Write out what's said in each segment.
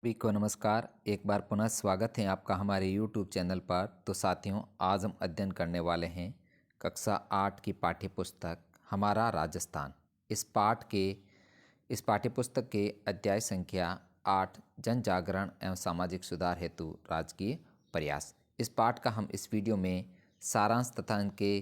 सभी को नमस्कार। एक बार पुनः स्वागत है आपका हमारे YouTube चैनल पर। तो साथियों, आज हम अध्ययन करने वाले हैं कक्षा 8 की पाठ्य पुस्तक हमारा राजस्थान। इस पाठ्य पुस्तक के अध्याय संख्या 8 जन जागरण एवं सामाजिक सुधार हेतु राजकीय प्रयास। इस पाठ का हम इस वीडियो में सारांश तथा इनके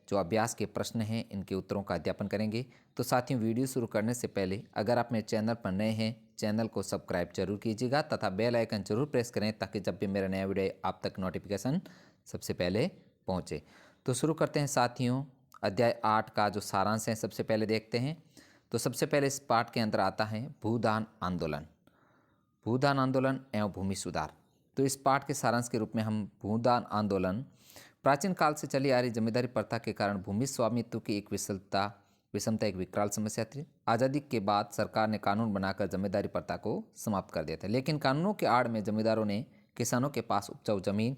जो अभ्यास के प्रश्न हैं इनके उत्तरों का अध्यापन करेंगे। तो साथियों, वीडियो शुरू करने से पहले अगर आप मेरे चैनल पर नए हैं, चैनल को सब्सक्राइब जरूर कीजिएगा तथा बेल आइकन जरूर प्रेस करें ताकि जब भी मेरा नया वीडियो आप तक नोटिफिकेशन सबसे पहले पहुंचे। तो शुरू करते हैं साथियों, अध्याय 8 का जो सारांश है सबसे पहले देखते हैं। तो सबसे पहले इस पाठ के अंदर आता है भूदान आंदोलन। भूदान आंदोलन एवं भूमि सुधार। तो इस पाठ के सारांश के रूप में हम भूदान आंदोलन प्राचीन काल से चली आ रही जमींदारी प्रथा के कारण भूमि स्वामित्व की एक विषमता एक विकराल समस्या थी। आज़ादी के बाद सरकार ने कानून बनाकर जमींदारी प्रथा को समाप्त कर दिया था, लेकिन कानूनों के आड़ में जमींदारों ने किसानों के पास उपजाऊ जमीन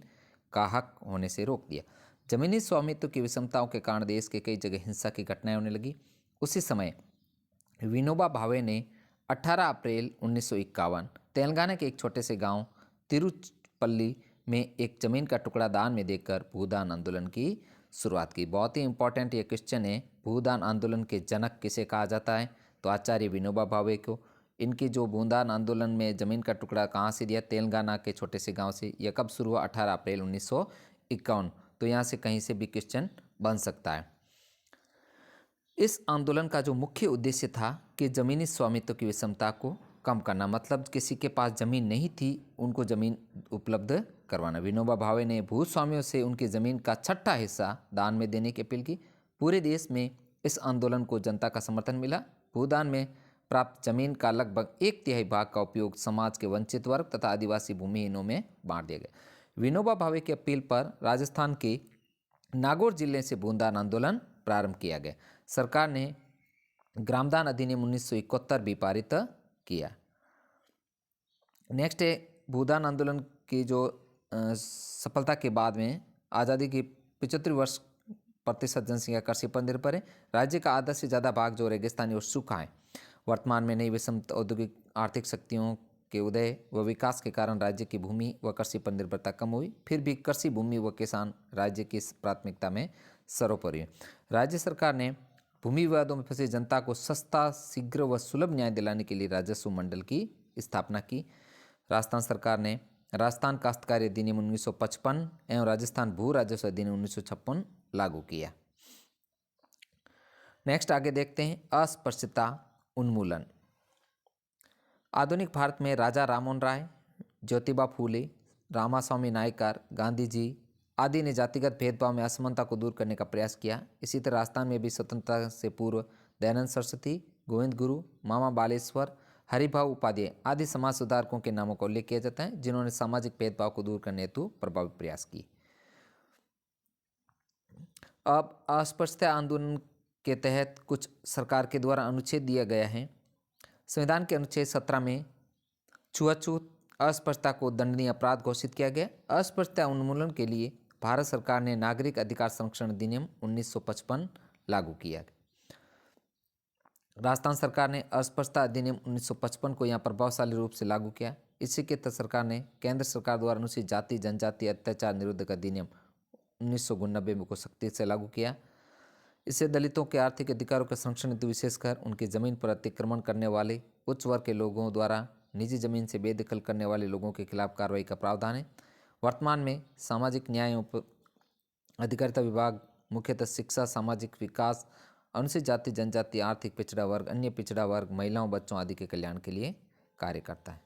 का हक होने से रोक दिया। जमीनी स्वामित्व की विषमताओं के कारण देश के कई जगह हिंसा की घटनाएं होने लगी। उसी समय विनोबा भावे ने 18 अप्रैल 1951 तेलंगाना के एक छोटे से गांव तिरुचपल्ली में एक जमीन का टुकड़ा दान में देकर भूदान आंदोलन की शुरुआत की। बहुत ही इंपॉर्टेंट ये क्वेश्चन है, भूदान आंदोलन के जनक किसे कहा जाता है? तो आचार्य विनोबा भावे को। इनकी जो भूदान आंदोलन में जमीन का टुकड़ा कहाँ से दिया? तेलंगाना के छोटे से गांव से। यह कब शुरू हुआ? 18 अप्रैल 1951। तो यहाँ से कहीं से भी क्वेश्चन बन सकता है। इस आंदोलन का जो मुख्य उद्देश्य था कि जमीनी स्वामित्व की विषमता को कम करना, मतलब किसी के पास जमीन नहीं थी उनको जमीन उपलब्ध करवाना। विनोबा भावे ने भूस्वामियों से उनकी जमीन का छठा हिस्सा दान में देने की अपील की। पूरे देश में इस आंदोलन को जनता का समर्थन मिला। भूदान में प्राप्त जमीन का लगभग 1/3 भाग का उपयोग समाज के वंचित वर्ग तथा आदिवासी भूमिहीनों में बांट दिया गया। विनोबा भावे की अपील पर राजस्थान के नागौर जिले से भूदान आंदोलन प्रारंभ किया गया। सरकार ने ग्रामदान अधिनियम 1971 भी पारित किया। नेक्स्ट है भूदान आंदोलन की जो सफलता के बाद में आज़ादी की 75 वर्ष प्रतिशत जनसंख्या कृषि पर निर्भर है। राज्य का आधा से ज़्यादा भाग जो रेगिस्तानी और सूखा है। वर्तमान में नई विषम औद्योगिक आर्थिक शक्तियों के उदय व विकास के कारण राज्य की भूमि व कृषि पर निर्भरता कम हुई। फिर भी कृषि भूमि व किसान राज्य की प्राथमिकता में सर्वोपरि है। राज्य सरकार ने भूमि विवादों में फंसी जनता को सस्ता, शीघ्र व सुलभ न्याय दिलाने के लिए राजस्व मंडल की स्थापना की। राजस्थान सरकार ने राजस्थान काश्तकारी अधिनियम 1955 एवं राजस्थान भू राजस्व अधिनियम 1956 लागू किया। नेक्स्ट आगे देखते हैं अस्पृश्यता उन्मूलन। आधुनिक भारत में राजा राममोहन राय, ज्योतिबा फूले, रामास्वामी नायकर, गांधी जी आदि ने जातिगत भेदभाव में असमानता को दूर करने का प्रयास किया। इसी तरह राजस्थान में भी स्वतंत्रता से पूर्व दयानंद सरस्वती, गोविंद गुरु, मामा बालेश्वर, हरिभाऊ उपाध्याय आदि समाज सुधारकों के नामों का उल्लेख किया जाता है, जिन्होंने सामाजिक भेदभाव को दूर करने हेतु प्रभावी प्रयास किए। अब अस्पृश्यता आंदोलन के तहत कुछ सरकार के द्वारा अनुच्छेद दिया गया है। संविधान के अनुच्छेद 17 में छुआछूत अस्पृश्यता को दंडनीय अपराध घोषित किया गया। अस्पृश्यता उन्मूलन के लिए भारत सरकार ने नागरिक अधिकार संरक्षण अधिनियम 1955 लागू किया। राजस्थान सरकार ने अस्पृश्यता अधिनियम 1955 को यहाँ प्रभावशाली रूप से लागू किया। इसी के तहत सरकार ने केंद्र सरकार द्वारा अनुसूचित जाति जनजाति अत्याचार निरोधक अधिनियम 1989 को सख्ती से लागू किया। इससे दलितों के आर्थिक अधिकारों के संरक्षण हेतु विशेषकर उनकी जमीन पर अतिक्रमण करने वाले उच्च वर्ग के लोगों द्वारा निजी जमीन से बेदखल करने वाले लोगों के खिलाफ कार्रवाई का प्रावधान है। वर्तमान में सामाजिक न्याय एवं अधिकारिता विभाग मुख्यतः शिक्षा, सामाजिक विकास, अनुसूचित जाति जनजाति, आर्थिक पिछड़ा वर्ग, अन्य पिछड़ा वर्ग, महिलाओं बच्चों आदि के कल्याण के लिए कार्य करता है।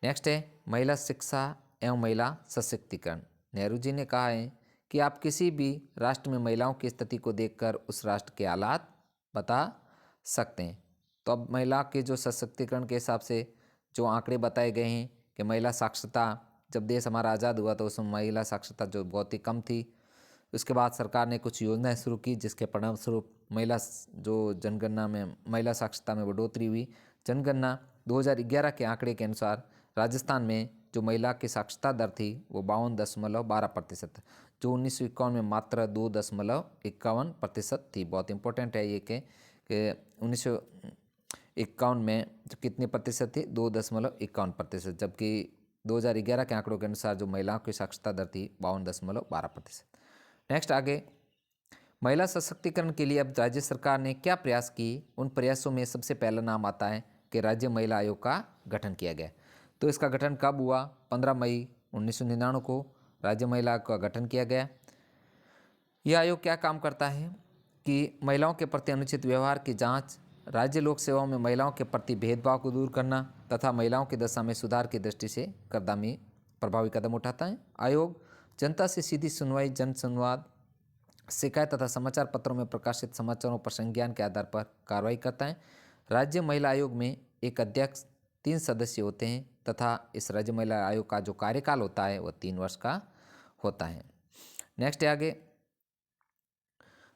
नेक्स्ट है महिला शिक्षा एवं महिला सशक्तिकरण। नेहरू जी ने कहा है कि आप किसी भी राष्ट्र में महिलाओं की स्थिति को देखकर उस राष्ट्र के हालात बता सकते हैं। तो अब महिला के जो सशक्तिकरण के हिसाब से जो आंकड़े बताए गए हैं कि महिला साक्षरता, जब देश हमारा आज़ाद हुआ तो उसमें महिला साक्षरता जो बहुत ही कम थी। उसके बाद सरकार ने कुछ योजनाएं शुरू की जिसके परिणाम स्वरूप महिला जो जनगणना में महिला साक्षरता में बढ़ोतरी हुई। जनगणना 2011 के आंकड़े के अनुसार राजस्थान में जो महिला की साक्षरता दर थी वो 52.12%, जो 1951 में मात्र 2.51% थी। बहुत इंपॉर्टेंट है ये कि 1951 में जो कितने प्रतिशत थी, 2.51%, जबकि 2011 के आंकड़ों के अनुसार जो महिलाओं की साक्षरता दर थी 52.12%। नेक्स्ट आगे, महिला सशक्तिकरण के लिए अब राज्य सरकार ने क्या प्रयास किए, उन प्रयासों में सबसे पहला नाम आता है कि राज्य महिला आयोग का गठन किया गया। तो इसका गठन कब हुआ? 15 मई 1999 को राज्य महिला आयोग का गठन किया गया। यह आयोग क्या काम करता है कि महिलाओं के प्रति अनुचित व्यवहार की जांच, राज्य लोक सेवाओं में महिलाओं के प्रति भेदभाव को दूर करना तथा महिलाओं की दशा में सुधार की दृष्टि से कदमी प्रभावी कदम उठाता है। आयोग जनता से सीधी सुनवाई, जन संवाद, शिकायत तथा समाचार पत्रों में प्रकाशित समाचारों पर संज्ञान के आधार पर कार्रवाई करता है। राज्य महिला आयोग में एक अध्यक्ष, 3 सदस्य होते हैं तथा इस राज्य महिला आयोग का जो कार्यकाल होता है वह 3 वर्ष का होता है। नेक्स्ट है आगे,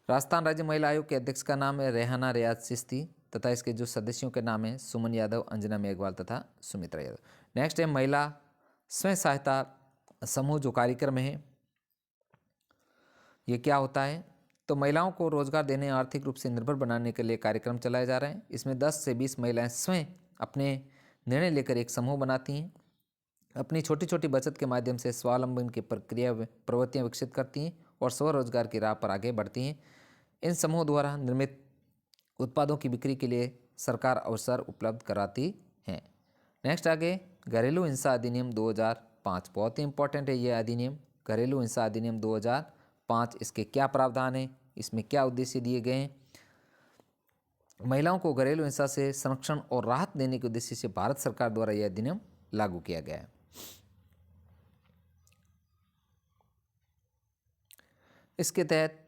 राजस्थान राज्य महिला आयोग के अध्यक्ष का नाम है रेहाना रियाज चिश्ती तथा इसके जो सदस्यों के नाम है सुमन यादव, अंजना मेघवाल तथा सुमित्रा यादव। नेक्स्ट है महिला स्वयं सहायता समूह जो कार्यक्रम है, ये क्या होता है? तो महिलाओं को रोजगार देने, आर्थिक रूप से निर्भर बनाने के लिए कार्यक्रम चलाए जा रहे हैं। इसमें 10 से 20 महिलाएं स्वयं अपने निर्णय लेकर एक समूह बनाती हैं, अपनी छोटी छोटी बचत के माध्यम से स्वावलंबन की प्रवृत्तियां विकसित करती हैं और स्वरोजगार की राह पर आगे बढ़ती हैं। इन समूह द्वारा निर्मित उत्पादों की बिक्री के लिए सरकार अवसर उपलब्ध कराती है। नेक्स्ट आगे, घरेलू हिंसा अधिनियम 2005, बहुत ही इंपॉर्टेंट है ये अधिनियम, घरेलू हिंसा अधिनियम 2005। इसके क्या प्रावधान है, इसमें क्या उद्देश्य दिए गए हैं? महिलाओं को घरेलू हिंसा से संरक्षण और राहत देने के उद्देश्य से भारत सरकार द्वारा यह अधिनियम लागू किया गया है। इसके तहत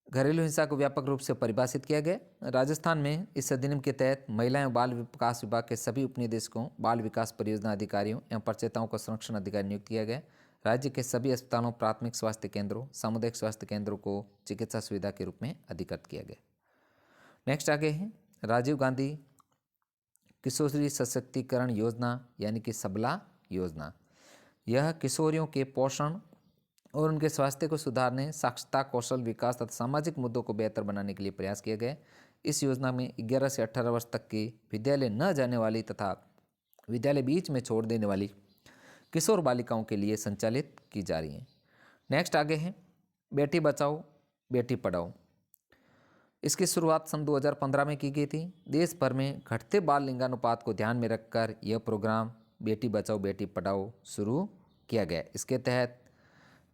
घरेलू हिंसा को व्यापक रूप से परिभाषित किया गया। राजस्थान में इस अधिनियम के तहत महिला एवं बाल विकास विभाग के सभी उपनिदेशकों, बाल विकास परियोजना अधिकारियों एवं प्रचेताओं को संरक्षण अधिकारी नियुक्त किया गया। राज्य के सभी अस्पतालों, प्राथमिक स्वास्थ्य केंद्रों, सामुदायिक स्वास्थ्य केंद्रों को चिकित्सा सुविधा के रूप में अधिकृत किया गया। नेक्स्ट आगे है राजीव गांधी किशोरी सशक्तिकरण योजना यानी कि सबला योजना। यह किशोरियों के पोषण और उनके स्वास्थ्य को सुधारने, साक्षरता, कौशल विकास तथा सामाजिक मुद्दों को बेहतर बनाने के लिए प्रयास किया गया। इस योजना में 11 से 18 वर्ष तक की विद्यालय न जाने वाली तथा विद्यालय बीच में छोड़ देने वाली किशोर बालिकाओं के लिए संचालित की जा रही है। नेक्स्ट आगे है बेटी बचाओ बेटी पढ़ाओ। इसकी शुरुआत सन 2015 में की गई थी। देश भर में घटते बाल लिंगानुपात को ध्यान में रखकर यह प्रोग्राम बेटी बचाओ बेटी पढ़ाओ शुरू किया गया। इसके तहत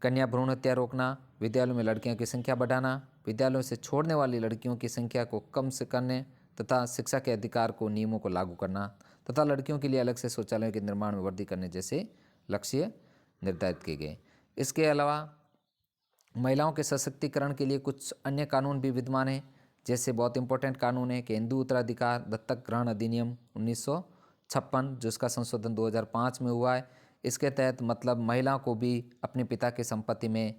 कन्या भ्रूण हत्या रोकना, विद्यालयों में लड़कियों की संख्या बढ़ाना, विद्यालयों से छोड़ने वाली लड़कियों की संख्या को कम से करने तथा शिक्षा के अधिकार को नियमों को लागू करना तथा लड़कियों के लिए अलग से शौचालयों के निर्माण में वृद्धि करने जैसे लक्ष्य निर्धारित किए गए। इसके अलावा महिलाओं के सशक्तिकरण के लिए कुछ अन्य कानून भी विद्यमान हैं, जैसे बहुत इंपॉर्टेंट कानून है कि हिंदू उत्तराधिकार दत्तक ग्रहण अधिनियम 1956 जिसका संशोधन 2005 में हुआ है। इसके तहत मतलब महिलाओं को भी अपने पिता की संपत्ति में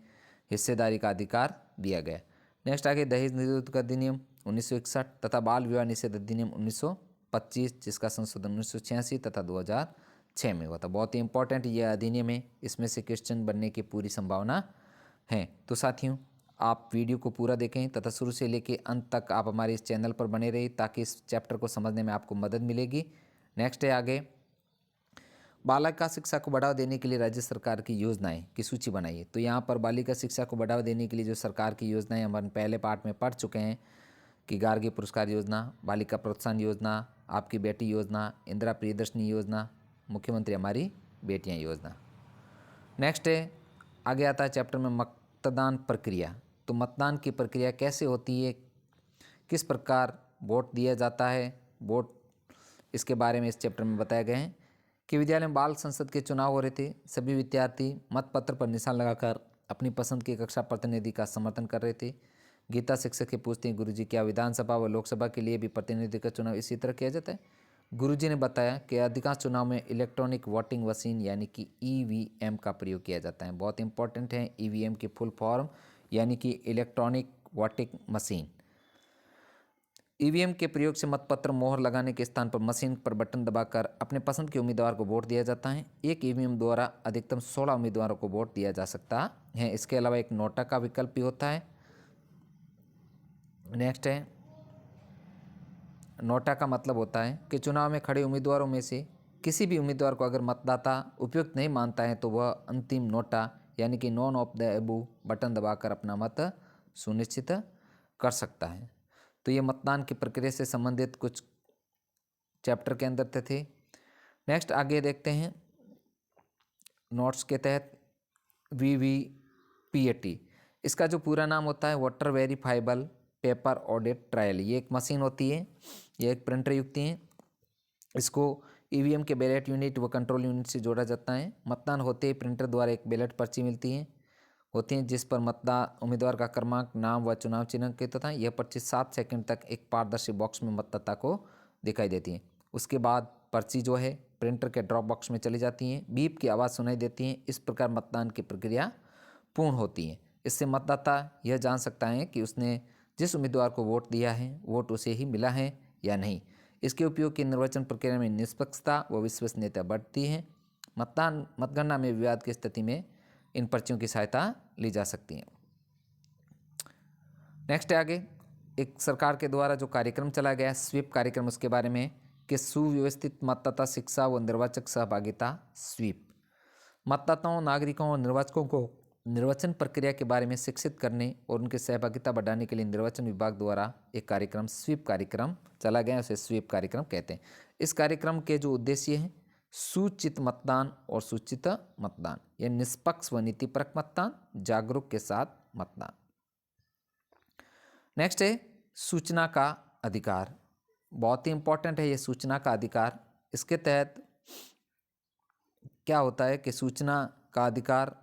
हिस्सेदारी का अधिकार दिया गया। नेक्स्ट आगे दहेज निषेध अधिनियम 1961 तथा बाल विवाह निषेध अधिनियम 1925 जिसका संशोधन 1986 तथा 2006 में हुआ था। बहुत ही इंपॉर्टेंट यह अधिनियम है, इसमें से क्वेश्चन बनने की पूरी संभावना है। तो साथियों आप वीडियो को पूरा देखें तथा शुरू से लेकर अंत तक आप हमारे इस चैनल पर बने रहिए ताकि इस चैप्टर को समझने में आपको मदद मिलेगी। नेक्स्ट है आगे बालिका शिक्षा को बढ़ावा देने के लिए राज्य सरकार की योजनाएं की सूची बनाइए। तो यहाँ पर बालिका शिक्षा को बढ़ावा देने के लिए जो सरकार की योजनाएं हम पहले पार्ट में पढ़ चुके हैं कि गार्गी पुरस्कार योजना, बालिका प्रोत्साहन योजना, आपकी बेटी योजना, इंदिरा प्रियदर्शनी योजना, मुख्यमंत्री हमारी बेटियां योजना। नेक्स्ट है आगे आता है चैप्टर में मतदान प्रक्रिया। तो मतदान की प्रक्रिया कैसे होती है, किस प्रकार वोट दिया जाता है, वोट इसके बारे में इस चैप्टर में बताया गया है कि विद्यालय में बाल संसद के चुनाव हो रहे थे। सभी विद्यार्थी मतपत्र पर निशान लगाकर अपनी पसंद के कक्षा प्रतिनिधि का समर्थन कर रहे थे। गीता शिक्षक से पूछते हैं गुरुजी क्या विधानसभा व लोकसभा के लिए भी प्रतिनिधि का चुनाव इसी तरह किया जाता है? गुरुजी ने बताया कि अधिकांश चुनाव में इलेक्ट्रॉनिक वोटिंग मशीन यानी कि ईवीएम का प्रयोग किया जाता है। बहुत इंपॉर्टेंट है ईवीएम की फुल फॉर्म यानी कि इलेक्ट्रॉनिक वोटिंग मशीन। ईवीएम के प्रयोग से मतपत्र मोहर लगाने के स्थान पर मशीन पर बटन दबाकर अपने पसंद के उम्मीदवार को वोट दिया जाता है। एक ईवीएम द्वारा अधिकतम 16 उम्मीदवारों को वोट दिया जा सकता है। इसके अलावा एक नोटा का विकल्प भी होता है। नेक्स्ट है नोटा का मतलब होता है कि चुनाव में खड़े उम्मीदवारों में से किसी भी उम्मीदवार को अगर मतदाता उपयुक्त नहीं मानता है तो वह अंतिम नोटा यानी कि none of the above button दबाकर अपना मत सुनिश्चित कर सकता है। तो ये मतदान की प्रक्रिया से संबंधित कुछ चैप्टर के अंदर थे। नेक्स्ट आगे देखते हैं नोट्स के तहत VVPAT, इसका जो पूरा नाम होता है voter verifiable paper audit trial. ये एक मशीन होती है, ये एक प्रिंटर युक्ति है। इसको EVM के बैलेट यूनिट व कंट्रोल यूनिट से जोड़ा जाता है। मतदान होते ही प्रिंटर द्वारा एक बैलेट पर्ची मिलती है होती हैं जिस पर मतदाता उम्मीदवार का क्रमांक, नाम व चुनाव चिन्ह अंकित होता है। यह पर्ची 7 सेकंड तक एक पारदर्शी बॉक्स में मतदाता को दिखाई देती है। उसके बाद पर्ची जो है प्रिंटर के ड्रॉप बॉक्स में चली जाती हैं, बीप की आवाज़ सुनाई देती है। इस प्रकार मतदान की प्रक्रिया पूर्ण होती है। इससे मतदाता यह जान सकता है कि उसने जिस उम्मीदवार को वोट दिया है वोट उसे ही मिला है या नहीं। इसके उपयोग की निर्वाचन प्रक्रिया में निष्पक्षता व विश्वसनीयता बढ़ती है। मतगणना में विवाद की स्थिति में इन पर्चियों की सहायता ली जा सकती है। नेक्स्ट है आगे एक सरकार के द्वारा जो कार्यक्रम चला गया स्वीप कार्यक्रम, उसके बारे में कि सुव्यवस्थित मतदाता शिक्षा व निर्वाचक सहभागिता स्वीप। मतदाताओं, नागरिकों और निर्वाचकों को निर्वाचन प्रक्रिया के बारे में शिक्षित करने और उनकी सहभागिता बढ़ाने के लिए निर्वाचन विभाग द्वारा एक कार्यक्रम स्वीप कार्यक्रम चला गया, उसे स्वीप कार्यक्रम कहते हैं। इस कार्यक्रम के जो उद्देश्य हैं सूचित मतदान और सूचित मतदान, यह निष्पक्ष व नीतिपरक मतदान, जागरूक के साथ मतदान। नेक्स्ट है सूचना का अधिकार, बहुत ही इंपॉर्टेंट है ये सूचना का अधिकार। इसके तहत क्या होता है कि सूचना का अधिकार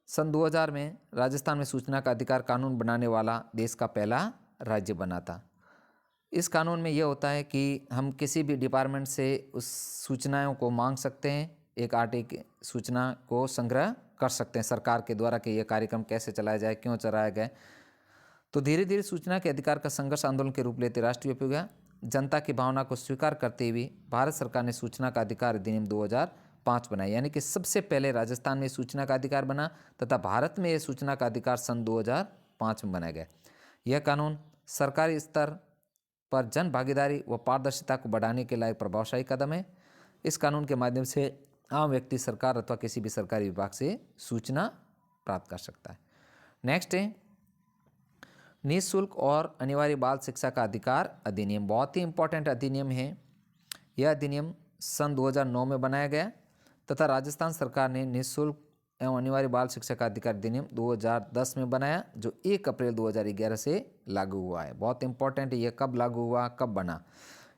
सन 2000 में राजस्थान में सूचना का अधिकार कानून बनाने वाला देश का पहला राज्य बना था। इस कानून में यह होता है कि हम किसी भी डिपार्टमेंट से उस सूचनाओं को मांग सकते हैं, एक आरटी की सूचना को संग्रह कर सकते हैं सरकार के द्वारा कि यह कार्यक्रम कैसे चलाया जाए, क्यों चलाया गया। तो धीरे धीरे सूचना के अधिकार का संघर्ष आंदोलन के रूप लेते राष्ट्रव्यापी हो गया। जनता की भावना को स्वीकार करते हुए भारत सरकार ने सूचना का अधिकार अधिनियम 2005 बनाया, यानी कि सबसे पहले राजस्थान में सूचना का अधिकार बना तथा भारत में यह सूचना का अधिकार सन 2005 में बनाया गया। यह कानून सरकारी स्तर पर जन भागीदारी व पारदर्शिता को बढ़ाने के लिए एक प्रभावशाली कदम है। इस कानून के माध्यम से आम व्यक्ति सरकार अथवा किसी भी सरकारी विभाग से सूचना प्राप्त कर सकता है। नेक्स्ट है निःशुल्क और अनिवार्य बाल शिक्षा का अधिकार अधिनियम, बहुत ही इंपॉर्टेंट अधिनियम है। यह अधिनियम सन 2009 में बनाया गया तथा राजस्थान सरकार ने निःशुल्क एवं अनिवार्य बाल शिक्षा का अधिकार अधिनियम 2010 में बनाया, जो 1 अप्रैल 2011 से लागू हुआ है। बहुत इंपॉर्टेंट है ये कब लागू हुआ, कब बना।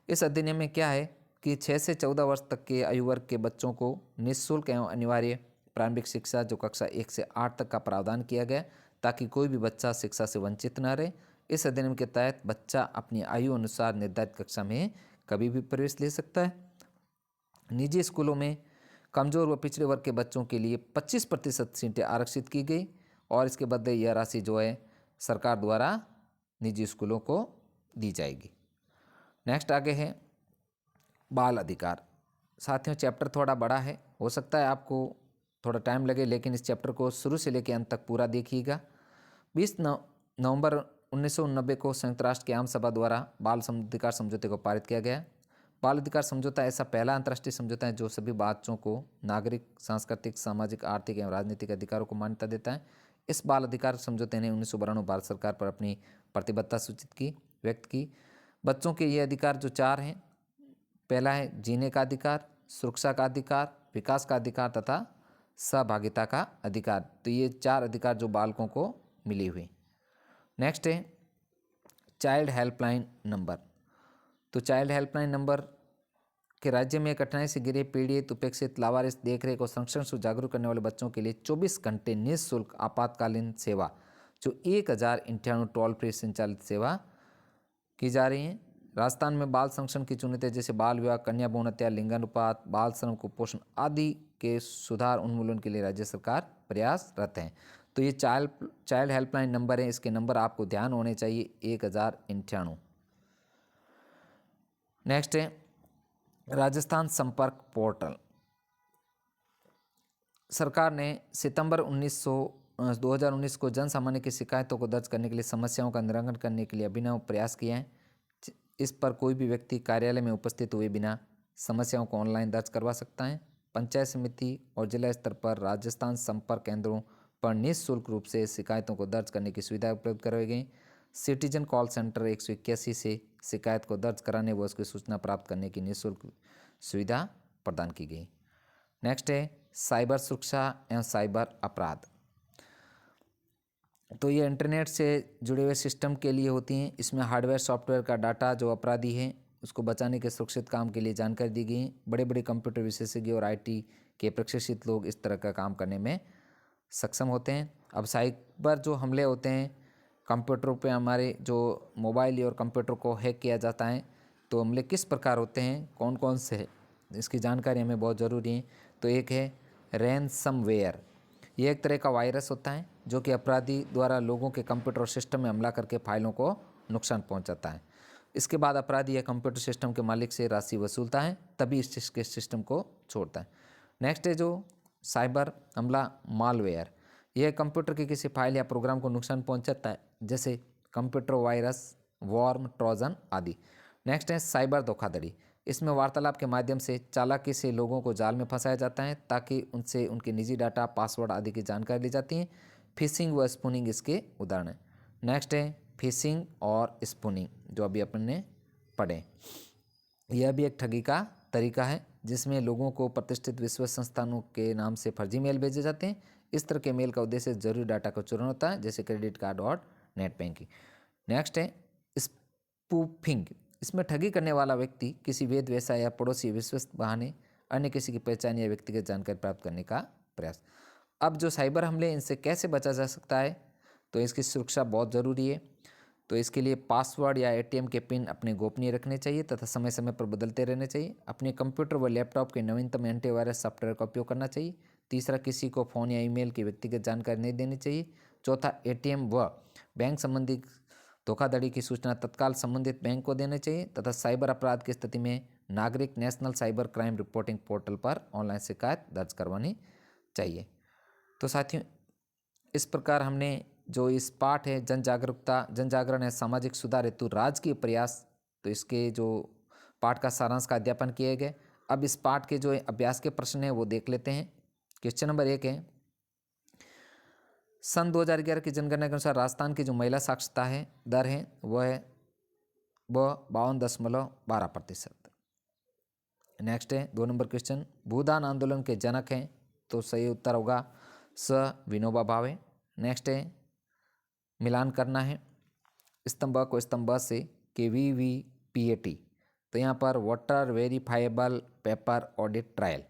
इस अधिनियम में क्या है कि 6 से 14 वर्ष तक के आयु वर्ग के बच्चों को निःशुल्क एवं अनिवार्य प्रारंभिक शिक्षा जो कक्षा 1 से 8 तक का प्रावधान किया गया ताकि कोई भी बच्चा शिक्षा से वंचित न रहे। इस अधिनियम के तहत बच्चा अपनी आयु अनुसार निर्धारित कक्षा में कभी भी प्रवेश ले सकता है। निजी स्कूलों में कमजोर व पिछड़े वर्ग के बच्चों के लिए 25% सीटें आरक्षित की गई और इसके बदले यह राशि जो है सरकार द्वारा निजी स्कूलों को दी जाएगी। नेक्स्ट आगे है बाल अधिकार। साथियों चैप्टर थोड़ा बड़ा है, हो सकता है आपको थोड़ा टाइम लगे, लेकिन इस चैप्टर को शुरू से लेकर अंत तक पूरा देखिएगा। 20 नवंबर 1989 को संयुक्त राष्ट्र की आम सभा द्वारा बाल अधिकार समझौते को पारित किया गया। बाल अधिकार समझौता ऐसा पहला अंतर्राष्ट्रीय समझौता है जो सभी बच्चों को नागरिक, सांस्कृतिक, सामाजिक, आर्थिक एवं राजनीतिक अधिकारों को मान्यता देता है। इस बाल अधिकार समझौते ने 1992 भारत सरकार पर अपनी प्रतिबद्धता व्यक्त की। बच्चों के ये अधिकार जो 4 हैं, पहला है जीने का अधिकार, सुरक्षा का अधिकार, विकास का अधिकार तथा सहभागिता का अधिकार। तो ये 4 अधिकार जो बालकों को मिली हुई। नेक्स्ट है चाइल्ड हेल्पलाइन नंबर। तो चाइल्ड हेल्पलाइन नंबर के राज्य में कठिनाई से घिरे, पीड़ित, उपेक्षित, लावारिस, देखरेख और संरक्षण से जागरूक करने वाले बच्चों के लिए 24 घंटे निःशुल्क आपातकालीन सेवा जो 1098 टोल फ्री संचालित सेवा की जा रही है। राजस्थान में बाल संरक्षण की चुनौतियां जैसे बाल विवाह, कन्या भ्रूण हत्या, लिंगानुपात, बाल श्रम, कुपोषण आदि के सुधार उन्मूलन के लिए राज्य सरकार प्रयासरत है। तो ये चाइल्ड हेल्पलाइन नंबर है, इसके नंबर आपको ध्यान होने चाहिए 1098। नेक्स्ट है राजस्थान संपर्क पोर्टल। सरकार ने सितंबर 2019 को जन सामान्य की शिकायतों को दर्ज करने के लिए समस्याओं का निराकरण करने के लिए अभिनव प्रयास किए हैं। इस पर कोई भी व्यक्ति कार्यालय में उपस्थित हुए बिना समस्याओं को ऑनलाइन दर्ज करवा सकता है। पंचायत समिति और जिला स्तर पर राजस्थान संपर्क केंद्रों पर निःशुल्क रूप से शिकायतों को दर्ज करने की सुविधा उपलब्ध करवाई गई। सिटीजन कॉल सेंटर 181 से शिकायत को दर्ज कराने व उसकी सूचना प्राप्त करने की निःशुल्क सुविधा प्रदान की गई। नेक्स्ट है साइबर सुरक्षा एवं साइबर अपराध। तो ये इंटरनेट से जुड़े हुए सिस्टम के लिए होती हैं। इसमें हार्डवेयर सॉफ्टवेयर का डाटा जो अपराधी है उसको बचाने के सुरक्षित काम के लिए जानकारी दी गई। बड़े बड़े कंप्यूटर विशेषज्ञ और आईटी के प्रशिक्षित लोग इस तरह का काम करने में सक्षम होते हैं। अब साइबर जो हमले होते हैं, कंप्यूटरों पे हमारे जो मोबाइल और कंप्यूटर को हैक किया जाता है, तो हमले किस प्रकार होते हैं, कौन कौन से, इसकी जानकारी हमें बहुत ज़रूरी है। तो एक है रैनसमवेयर। ये एक तरह का वायरस होता है जो कि अपराधी द्वारा लोगों के कंप्यूटर और सिस्टम में हमला करके फाइलों को नुकसान पहुंचाता है। इसके बाद अपराधी या कंप्यूटर सिस्टम के मालिक से राशि वसूलता है, तभी इस सिस्टम को छोड़ता है। नेक्स्ट है जो साइबर हमला मालवेयर। यह कंप्यूटर की किसी फाइल या प्रोग्राम को नुकसान पहुंचाता है, जैसे कंप्यूटर वायरस, वॉर्म, ट्रोजन आदि। नेक्स्ट है साइबर धोखाधड़ी। इसमें वार्तालाप के माध्यम से चालाकी से लोगों को जाल में फंसाया जाता है ताकि उनसे उनके निजी डाटा, पासवर्ड आदि की जानकारी ली जाती है। फिशिंग व स्पूनिंग इसके उदाहरण हैं। नेक्स्ट है फिशिंग और स्पूनिंग, जो अभी अपन ने पढ़े। यह भी एक ठगी का तरीका है जिसमें लोगों को प्रतिष्ठित विश्व संस्थानों के नाम से फर्जी मेल भेजे जाते हैं। इस तरह के मेल का उद्देश्य जरूरी डाटा का चुराना होता है, जैसे क्रेडिट कार्ड और नेट बैंकिंग। नेक्स्ट है स्पूफिंग। इसमें ठगी करने वाला व्यक्ति किसी वेद, व्यवसाय या पड़ोसी विश्वस्त बहाने अन्य किसी की पहचान या व्यक्तिगत जानकारी प्राप्त करने का प्रयास। अब जो साइबर हमले, इनसे कैसे बचा जा सकता है, तो इसकी सुरक्षा बहुत ज़रूरी है। तो इसके लिए पासवर्ड या एटीएम के पिन अपने गोपनीय रखने चाहिए तथा समय समय पर बदलते रहने चाहिए। अपने कंप्यूटर व लैपटॉप के नवीनतम एंटीवायरस सॉफ्टवेयर का उपयोग करना चाहिए। तीसरा, किसी को फ़ोन या ईमेल की व्यक्तिगत जानकारी नहीं देनी चाहिए। चौथा, एटीएम व बैंक संबंधी धोखाधड़ी की सूचना तत्काल संबंधित बैंक को देनी चाहिए तथा साइबर अपराध की स्थिति में नागरिक national cyber crime reporting portal पर ऑनलाइन शिकायत दर्ज करवानी चाहिए। तो साथियों, इस प्रकार हमने जो इस पाठ है जन जागरूकता, जन जागरण है सामाजिक सुधार हेतु राजकीय प्रयास, तो इसके जो पाठ का सारांश का अध्यापन किए गए। अब इस पाठ के जो अभ्यास के प्रश्न हैं वो देख लेते हैं। क्वेश्चन नंबर 1 है, सन 2011 की जनगणना के अनुसार राजस्थान की जो महिला साक्षरता है दर है वह है 52.12%। नेक्स्ट है 2 नंबर क्वेश्चन, भूदान आंदोलन के जनक हैं, तो सही उत्तर होगा स विनोबा भावे। नेक्स्ट है मिलान करना है स्तंभ को स्तंभ से KVVPAT, तो यहाँ पर voter verifiable paper audit trial.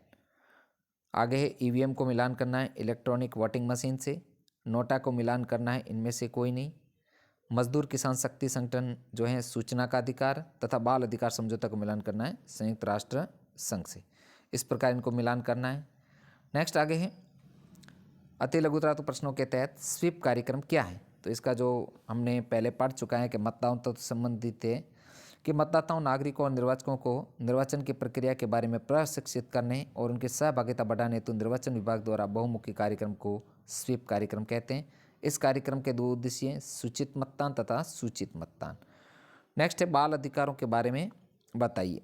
आगे है EVM को मिलान करना है इलेक्ट्रॉनिक वोटिंग मशीन से। नोटा को मिलान करना है इनमें से कोई नहीं। मजदूर किसान शक्ति संगठन जो है सूचना का अधिकार तथा बाल अधिकार समझौता को मिलान करना है संयुक्त राष्ट्र संघ से। इस प्रकार इनको मिलान करना है। नेक्स्ट आगे है अति लघुतरातु प्रश्नों के तहत स्वीप कार्यक्रम क्या है, तो इसका जो हमने पहले पढ़ चुका है कि मतदाताओं तो संबंधित है कि मतदाताओं, नागरिकों और निर्वाचकों को निर्वाचन की प्रक्रिया के बारे में प्रशिक्षित करने और उनकी सहभागिता बढ़ाने हेतु निर्वाचन विभाग द्वारा बहुमुखी कार्यक्रम को स्वीप कार्यक्रम कहते हैं। इस कार्यक्रम के 2 उद्देश्य हैं, सूचित मतदान तथा सूचित मतदान। नेक्स्ट है बाल अधिकारों के बारे में बताइए।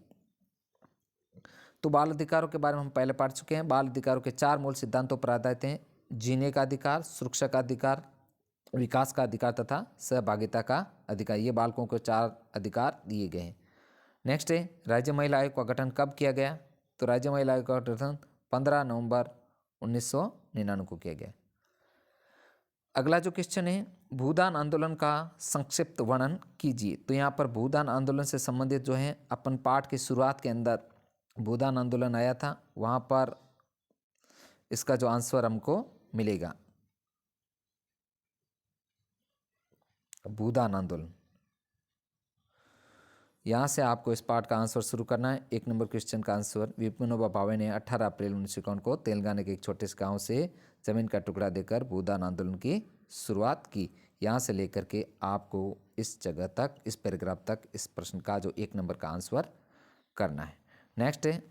तो बाल अधिकारों के बारे में हम पहले पढ़ चुके हैं। बाल अधिकारों के 4 मूल सिद्धांतों पर आधारित हैं, जीने का अधिकार, सुरक्षा का अधिकार, विकास का अधिकार तथा सहभागिता का अधिकार। ये बालकों को 4 अधिकार दिए गए हैं। नेक्स्ट है राज्य महिला आयोग का गठन कब किया गया, तो राज्य महिला आयोग का गठन 15 नवंबर 1999 को किया गया। अगला जो क्वेश्चन है भूदान आंदोलन का संक्षिप्त वर्णन कीजिए, तो यहाँ पर भूदान आंदोलन से संबंधित जो है अपन पाठ की शुरुआत के अंदर भूदान आंदोलन आया था, वहाँ पर इसका जो आंसर हमको मिलेगा भूदान आंदोलन। यहाँ से आपको इस पाठ का आंसर शुरू करना है। 1 नंबर क्वेश्चन का आंसर, विनोबा भावे ने 18 अप्रैल 1951 को तेलंगाना के एक छोटे से गांव से जमीन का टुकड़ा देकर भूदान आंदोलन की शुरुआत की। यहाँ से लेकर के आपको इस जगह तक, इस पैराग्राफ तक इस प्रश्न का जो 1 नंबर का आंसर करना है। नेक्स्ट है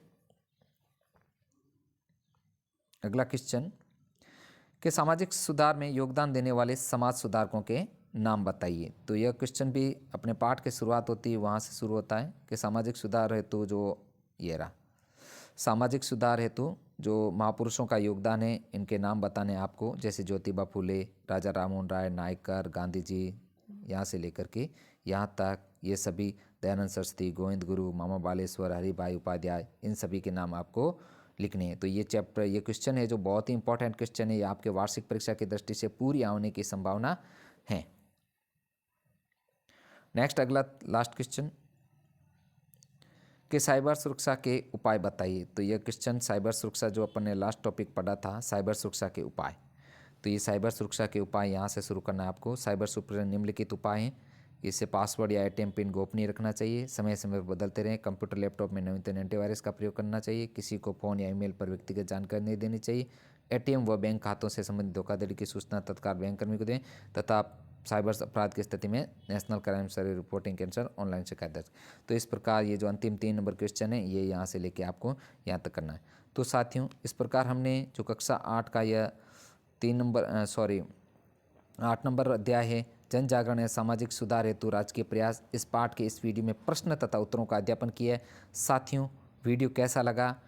अगला क्वेश्चन कि सामाजिक सुधार में योगदान देने वाले समाज सुधारकों के नाम बताइए। तो यह क्वेश्चन भी अपने पाठ की शुरुआत होती है वहाँ से शुरू होता है कि सामाजिक सुधार हेतु जो ये रहा, सामाजिक सुधार हेतु जो महापुरुषों का योगदान है इनके नाम बताने आपको, जैसे ज्योतिबा फुले, राजा राममोहन राय, नायकर, गांधी जी, यहाँ से लेकर के यहाँ तक ये सभी, दयानंद सरस्वती, गोविंद गुरु, मामा बालेश्वर, हरिभाई उपाध्याय, इन सभी के नाम आपको लिखने हैं। तो ये चैप्टर, ये क्वेश्चन है जो बहुत ही इंपॉर्टेंट क्वेश्चन है, ये आपके वार्षिक परीक्षा की दृष्टि से पूरी आने की संभावना है। नेक्स्ट, अगला लास्ट क्वेश्चन कि साइबर सुरक्षा के उपाय बताइए। तो यह क्वेश्चन साइबर सुरक्षा जो अपन ने लास्ट टॉपिक पढ़ा था, साइबर सुरक्षा के उपाय, तो ये साइबर सुरक्षा के उपाय यहाँ से शुरू करना है आपको। साइबर सुरक्षा निम्नलिखित उपाय हैं। इससे पासवर्ड या एटीएम पिन गोपनीय रखना चाहिए, समय समय पर बदलते रहें, कंप्यूटर लैपटॉप में नवीनतम एंटीवायरस का प्रयोग करना चाहिए, किसी को फ़ोन या ईमेल पर व्यक्तिगत जानकारी नहीं देनी चाहिए, एटीएम व बैंक खातों से संबंधित धोखाधड़ी की सूचना तत्काल बैंक कर्मी को दें, तथा साइबर अपराध की स्थिति में नेशनल क्राइम सर्वे रिपोर्टिंग कैंसर ऑनलाइन शिकायत दर्ज। तो इस प्रकार ये जो अंतिम 3 नंबर क्वेश्चन है ये यहाँ से लेके आपको यहाँ तक करना है। तो साथियों, इस प्रकार हमने जो कक्षा 8 का यह 8 नंबर अध्याय है, जन जागरण है सामाजिक सुधार हेतु राजकीय प्रयास, इस पाठ के इस वीडियो में प्रश्न तथा उत्तरों का अध्यापन किया है। साथियों, वीडियो कैसा लगा?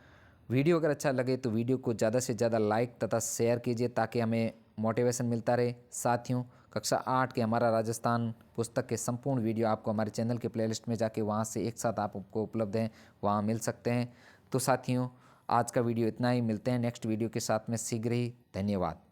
वीडियो अगर अच्छा लगे तो वीडियो को ज़्यादा से ज़्यादा लाइक तथा शेयर कीजिए ताकि हमें मोटिवेशन मिलता रहे। साथियों, कक्षा 8 के हमारा राजस्थान पुस्तक के संपूर्ण वीडियो आपको हमारे चैनल के प्लेलिस्ट में जाके वहाँ से एक साथ आपको उपलब्ध हैं, वहाँ मिल सकते हैं। तो साथियों, आज का वीडियो इतना ही, मिलते हैं नेक्स्ट वीडियो के साथ में शीघ्र ही। धन्यवाद।